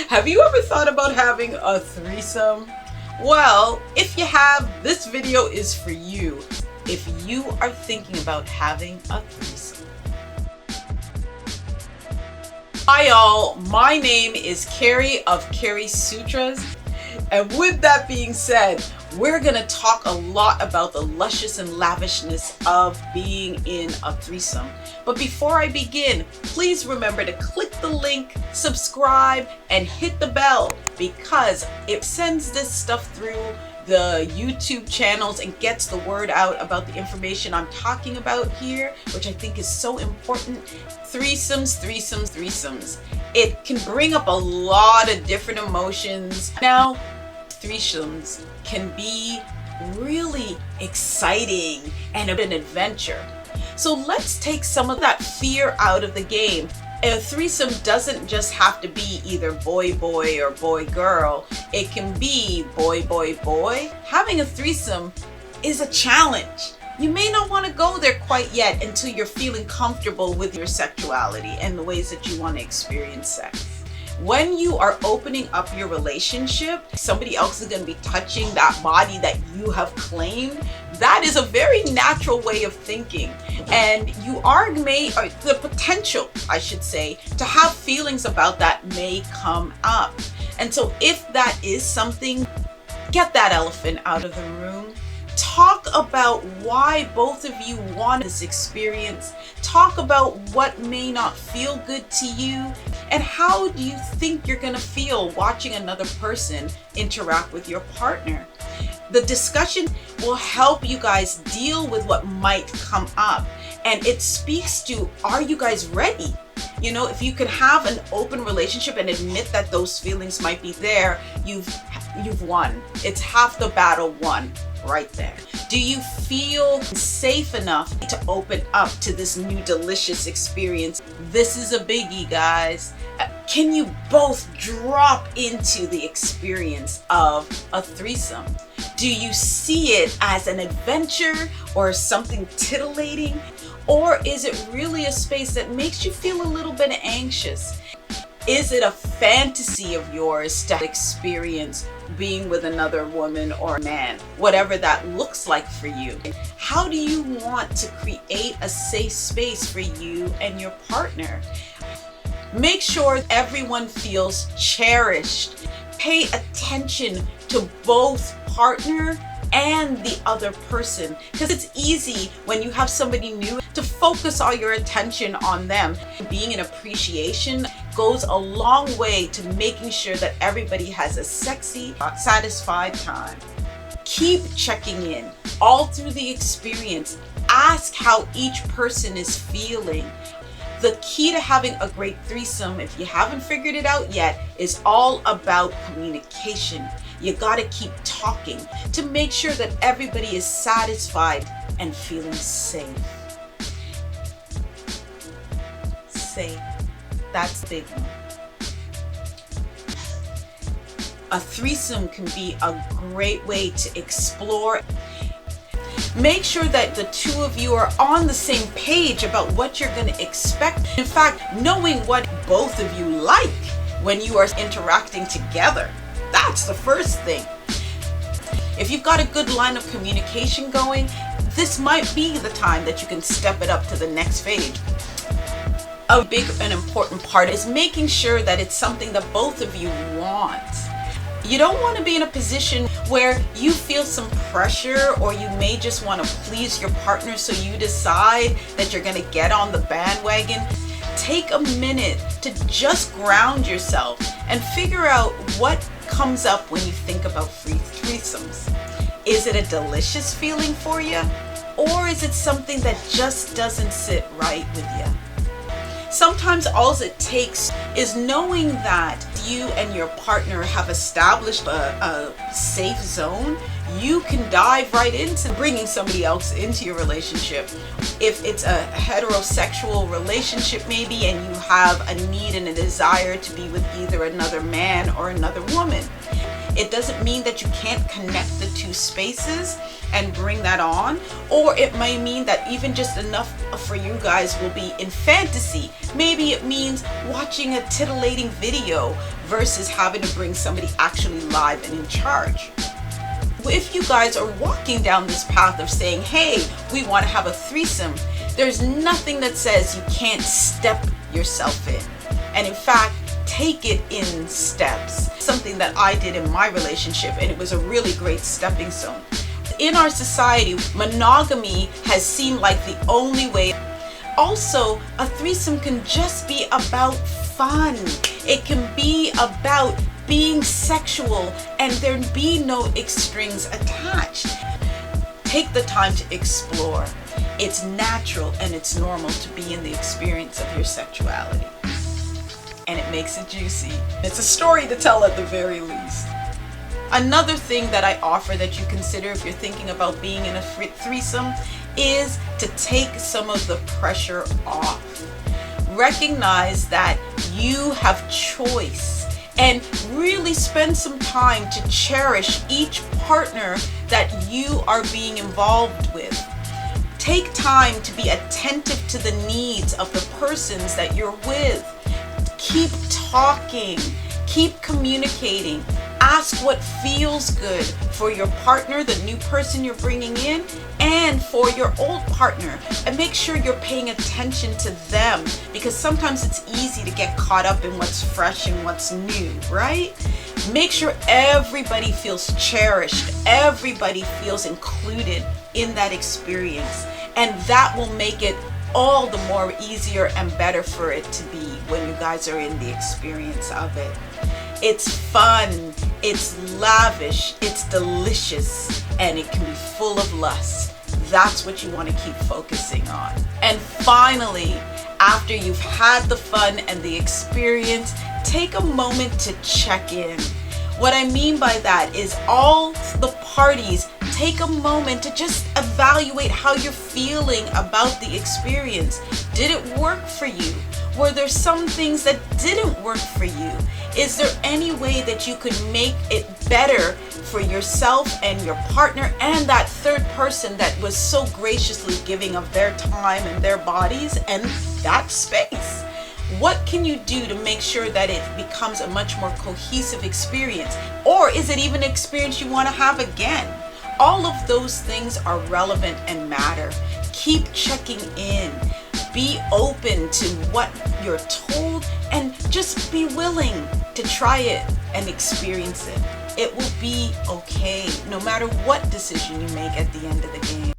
Have you ever thought about having a threesome? Well, if you have, this video is for you. If you are thinking about having a threesome. Hi all, my name is Carrie of Carrie Sutras. And with that being said, we're gonna talk a lot about the luscious and lavishness of being in a threesome. But before I begin, please remember to click the link, subscribe, and hit the bell because it sends this stuff through the YouTube channels and gets the word out about the information I'm talking about here, which I think is so important. Threesomes. It can bring up a lot of different emotions. Now, threesomes can be really exciting and an adventure. So let's take some of that fear out of the game. A threesome doesn't just have to be either boy-boy or boy-girl. It can be boy-boy-boy. Having a threesome is a challenge. You may not want to go there quite yet until you're feeling comfortable with your sexuality and the ways that you want to experience sex. When you are opening up your relationship, somebody else is going to be touching that body that you have claimed. That is a very natural way of thinking. And you the potential, I should say, to have feelings about that may come up. And so if that is something, get that elephant out of the room. Talk about why both of you want this experience. Talk about what may not feel good to you. And how do you think you're going to feel watching another person interact with your partner? The discussion will help you guys deal with what might come up. And it speaks to, are you guys ready? You know, if you can have an open relationship and admit that those feelings might be there, you've won. It's half the battle won right there. Do you feel safe enough to open up to this new delicious experience? This is a biggie, guys. Can you both drop into the experience of a threesome? Do you see it as an adventure or something titillating? Or is it really a space that makes you feel a little bit anxious? Is it a fantasy of yours to experience being with another woman or man, whatever that looks like for you? How do you want to create a safe space for you and your partner? Make sure everyone feels cherished. Pay attention to both partner and the other person, because it's easy when you have somebody new to focus all your attention on them. Being an appreciation goes a long way to making sure that everybody has a sexy, satisfied time. Keep checking in all through the experience. Ask how each person is feeling. The key to having a great threesome, if you haven't figured it out yet, is all about communication. You gotta keep talking to make sure that everybody is satisfied and feeling safe. Safe. That's the big one. A threesome can be a great way to explore. Make sure that the two of you are on the same page about what you're going to expect. In fact, knowing what both of you like when you are interacting together. That's the first thing. If you've got a good line of communication going, this might be the time that you can step it up to the next phase. A big and important part is making sure that it's something that both of you want. You don't want to be in a position where you feel some pressure or you may just want to please your partner, so you decide that you're going to get on the bandwagon. Take a minute to just ground yourself and figure out what comes up when you think about threesomes. Is it a delicious feeling for you? Or is it something that just doesn't sit right with you? Sometimes all it takes is knowing that you and your partner have established a safe zone. You can dive right into bringing somebody else into your relationship. If it's a heterosexual relationship maybe, and you have a need and a desire to be with either another man or another woman. It doesn't mean that you can't connect the two spaces and bring that on, or it may mean that even just enough for you guys will be in fantasy. Maybe it means watching a titillating video versus having to bring somebody actually live and in charge. If you guys are walking down this path of saying, hey, we want to have a threesome, there's nothing that says you can't step yourself in. And in fact, take it in steps. Something that I did in my relationship, and it was a really great stepping stone. In our society, monogamy has seemed like the only way. Also, a threesome can just be about fun. It can be about being sexual and there be no strings attached. Take the time to explore. It's natural and it's normal to be in the experience of your sexuality. And it makes it juicy. It's a story to tell at the very least. Another thing that I offer that you consider if you're thinking about being in a threesome is to take some of the pressure off. Recognize that you have choice and really spend some time to cherish each partner that you are being involved with. Take time to be attentive to the needs of the persons that you're with. Keep talking, keep communicating. Ask what feels good for your partner, the new person you're bringing in, and for your old partner. And make sure you're paying attention to them, because sometimes it's easy to get caught up in what's fresh and what's new, right? Make sure everybody feels cherished, everybody feels included in that experience. And that will make it all the more easier and better for it to be when you guys are in the experience of it. It's fun, it's lavish, it's delicious, and it can be full of lust. That's what you want to keep focusing on. And finally, after you've had the fun and the experience, take a moment to check in. What I mean by that is all the parties take a moment to just evaluate how you're feeling about the experience. Did it work for you? Were there some things that didn't work for you? Is there any way that you could make it better for yourself and your partner and that third person that was so graciously giving of their time and their bodies and that space? What can you do to make sure that it becomes a much more cohesive experience? Or is it even an experience you want to have again? All of those things are relevant and matter. Keep checking in. Be open to what you're told and just be willing to try it and experience it. It will be okay no matter what decision you make at the end of the game.